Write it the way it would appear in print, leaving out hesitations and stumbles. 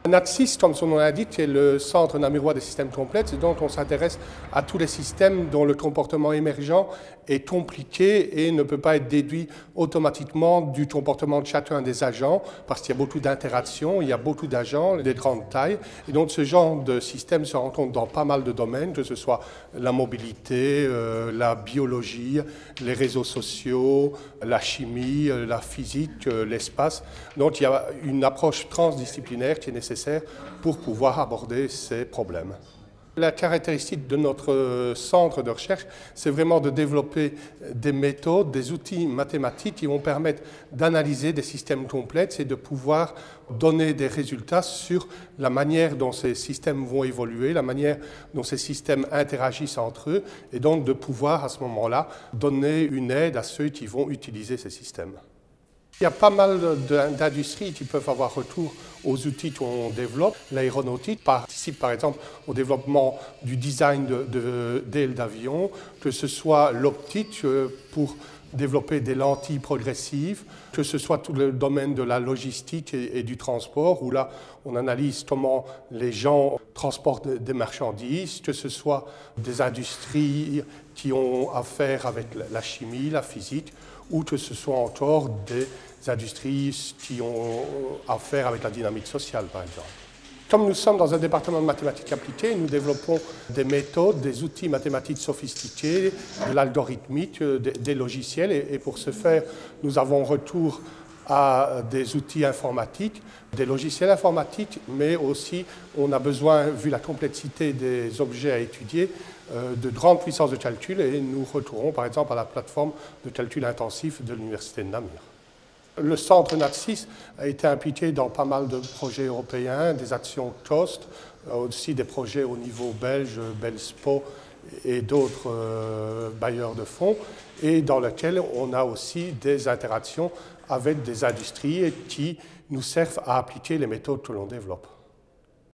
NAT6, comme son nom l'indique, est le centre namurois des systèmes complexes, dont on s'intéresse à tous les systèmes dont le comportement émergent est compliqué et ne peut pas être déduit automatiquement du comportement de chacun des agents, parce qu'il y a beaucoup d'interactions, il y a beaucoup d'agents, des grandes tailles, et donc ce genre de système se rencontre dans pas mal de domaines, que ce soit la mobilité, la biologie, les réseaux sociaux, la chimie, la physique, l'espace. Donc il y a une approche transdisciplinaire qui est nécessaire pour pouvoir aborder ces problèmes. La caractéristique de notre centre de recherche, c'est vraiment de développer des méthodes, des outils mathématiques qui vont permettre d'analyser des systèmes complexes et de pouvoir donner des résultats sur la manière dont ces systèmes vont évoluer, la manière dont ces systèmes interagissent entre eux, et donc de pouvoir à ce moment-là donner une aide à ceux qui vont utiliser ces systèmes. Il y a pas mal d'industries qui peuvent avoir recours aux outils qu'on développe. L'aéronautique participe par exemple au développement du design d'ailes d'avion, que ce soit l'optique pour développer des lentilles progressives, que ce soit tout le domaine de la logistique et du transport, où là on analyse comment les gens transportent des marchandises, que ce soit des industries qui ont affaire avec la chimie, la physique, ou que ce soit encore des industries qui ont affaire avec la dynamique sociale, par exemple. Comme nous sommes dans un département de mathématiques appliquées, nous développons des méthodes, des outils mathématiques sophistiqués, de l'algorithmique, des logiciels, et pour ce faire, nous avons recours à des outils informatiques, des logiciels informatiques, mais aussi on a besoin, vu la complexité des objets à étudier, de grandes puissances de calcul, et nous recourons par exemple à la plateforme de calcul intensif de l'Université de Namur. Le centre NAT6 a été impliqué dans pas mal de projets européens, des actions COST, aussi des projets au niveau belge, Belspo et d'autres bailleurs de fonds, et dans lesquels on a aussi des interactions avec des industries qui nous servent à appliquer les méthodes que l'on développe.